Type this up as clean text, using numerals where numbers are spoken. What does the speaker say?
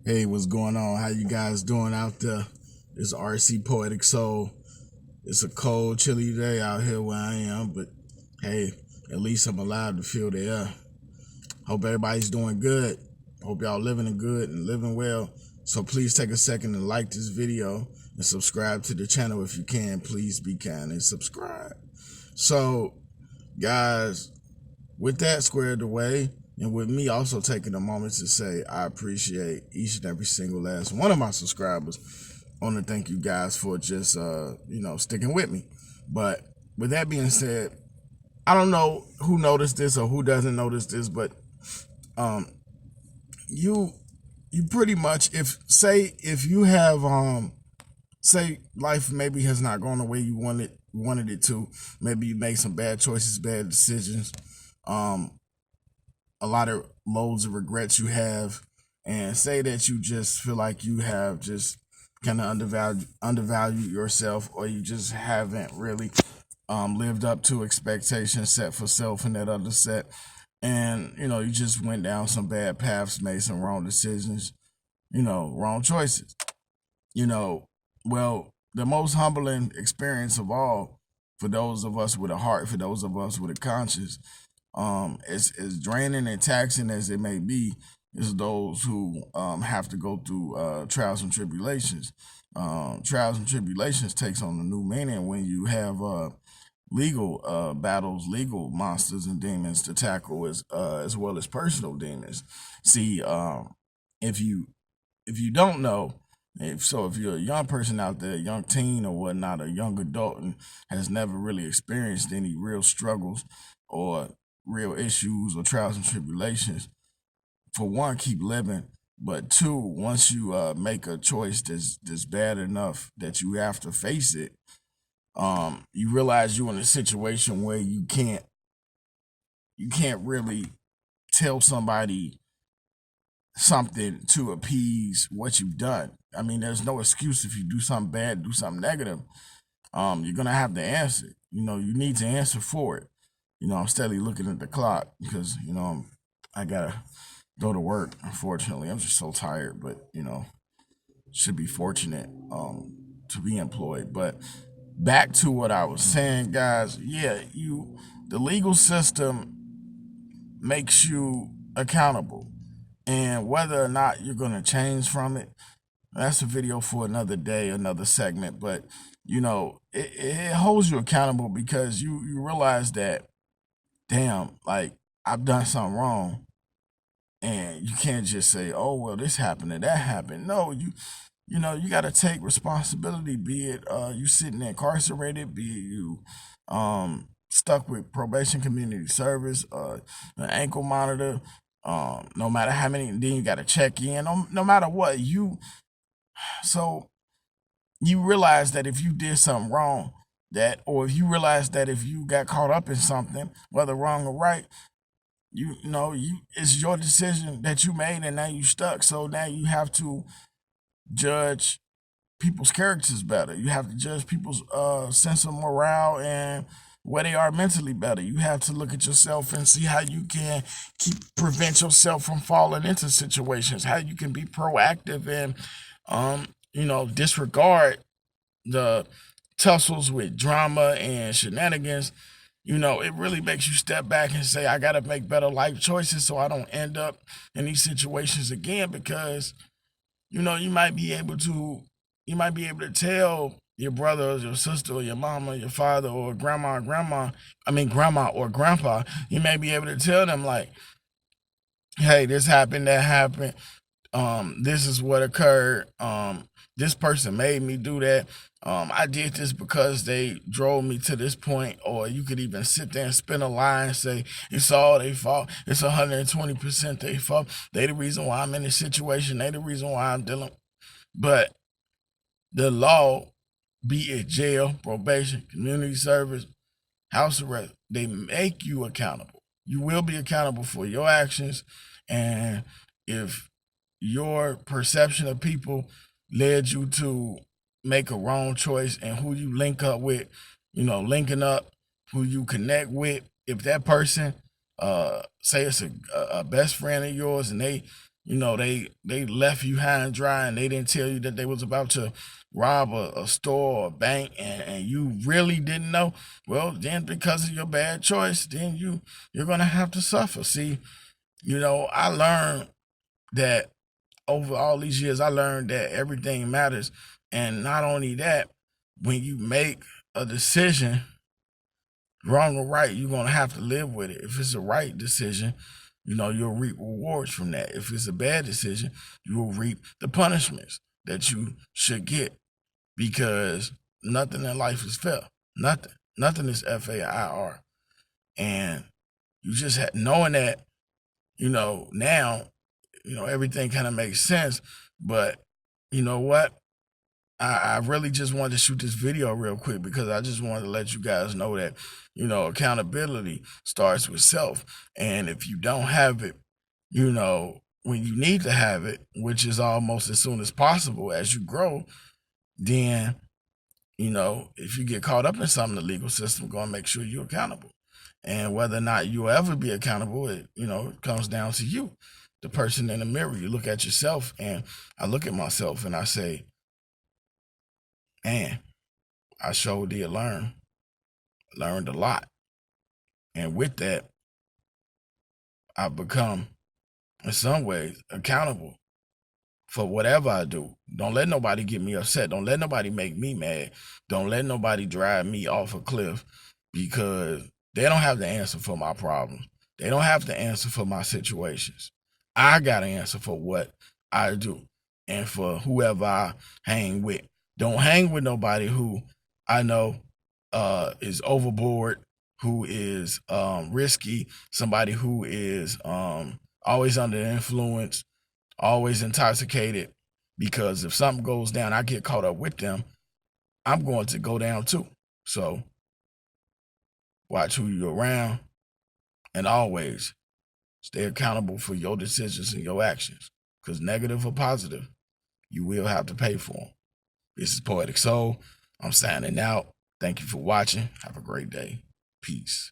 Hey, what's going on? How you guys doing out there? It's RC Poetic Soul. It's a cold, chilly day out here where I am, but hey, at least I'm alive to feel the air. Hope everybody's doing good. Hope y'all living good and living well. So please take a second and like this video and subscribe to the channel if you can. Please be kind and subscribe. So, guys, with that squared away, and with me also taking a moment to say I appreciate each and every single last one of my subscribers. I want to thank you guys for just sticking with me. But with that being said, I don't know who noticed this or who doesn't notice this, but um you pretty much, if you have say life maybe has not gone the way you wanted it to, maybe you made some bad choices, bad decisions, um a lot of loads of regrets you have, and say that you just feel like you have just kind of undervalued yourself, or you just haven't really lived up to expectations set for self and that other set, and you just went down some bad paths, made some wrong decisions, wrong choices. you know well, the most humbling experience of all, for those of us with a heart, for those of us with a conscience, as draining and taxing as it may be, is those who have to go through trials and tribulations. Trials and tribulations takes on a new meaning when you have legal battles, legal monsters and demons to tackle, as well as personal demons. See, if you don't know, if you're a young person out there, a young teen or whatnot, a young adult, and has never really experienced any real struggles or real issues or trials and tribulations, for one, keep living. But two, once you make a choice that's bad enough that you have to face it, you realize you're in a situation where you can't really tell somebody something to appease what you've done. I mean, there's no excuse if you do something bad, do something negative. You're gonna have to answer. You need to answer for it. I'm steadily looking at the clock because I gotta go to work. Unfortunately, I'm just so tired, but should be fortunate to be employed. But back to what I was saying, guys. Yeah, the legal system makes you accountable, and whether or not you're gonna change from it, that's a video for another day, another segment. But it holds you accountable because you realize that, damn, like, I've done something wrong, and you can't just say, oh well, this happened and that happened. No, you got to take responsibility, be it you sitting incarcerated, be it you stuck with probation, community service, an ankle monitor, no matter how many, then you got to check in, no matter what. So you realize that if you did something wrong, or if you realize that if you got caught up in something, whether wrong or right, it's your decision that you made, and now you stuck. So now you have to judge people's characters better. You have to judge people's sense of morale and where they are mentally better. You have to look at yourself and see how you can prevent yourself from falling into situations, how you can be proactive and disregard the tussles with drama and shenanigans. It really makes you step back and say, I got to make better life choices so I don't end up in these situations again. Because you might be able to tell your brother or your sister or your mama, your father, or grandma or grandpa. You may be able to tell them, like, hey, this happened, that happened, this is what occurred, this person made me do that, I did this because they drove me to this point. Or you could even sit there and spin a lie and say it's all their fault, it's 120% their fault, they the reason why I'm in this situation, they the reason why I'm dealing. But the law, be it jail, probation, community service, house arrest, they make you accountable. You will be accountable for your actions. And if your perception of people led you to make a wrong choice, and who you link up with, linking up, who you connect with, if that person, say it's a best friend of yours, and they they left you high and dry, and they didn't tell you that they was about to rob a store or a bank, and you really didn't know. Well, then because of your bad choice, then you're gonna have to suffer. See, I learned that over all these years, I learned that everything matters. And not only that, when you make a decision, wrong or right, you're going to have to live with it. If it's a right decision, you'll reap rewards from that. If it's a bad decision, you will reap the punishments that you should get, because nothing in life is fair. Nothing. Nothing is FAIR. And you just knowing that, now, everything kind of makes sense. But you know what? I really just wanted to shoot this video real quick because I just wanted to let you guys know that, accountability starts with self. And if you don't have it, when you need to have it, which is almost as soon as possible as you grow, then, if you get caught up in something, the legal system going to make sure you're accountable. And whether or not you'll ever be accountable, it comes down to you, the person in the mirror. You look at yourself, and I look at myself and I say, man, I sure did learned a lot. And with that, I've become, in some ways, accountable for whatever I do. Don't let nobody get me upset. Don't let nobody make me mad. Don't let nobody drive me off a cliff, because they don't have the answer for my problems. They don't have the answer for my situations. I got to answer for what I do and for whoever I hang with. Don't hang with nobody who I know is overboard, who is risky, somebody who is always under the influence, always intoxicated, because if something goes down, I get caught up with them, I'm going to go down too. So watch who you're around, and always stay accountable for your decisions and your actions, because negative or positive, you will have to pay for them. This is Poetic Soul. I'm signing out. Thank you for watching. Have a great day. Peace.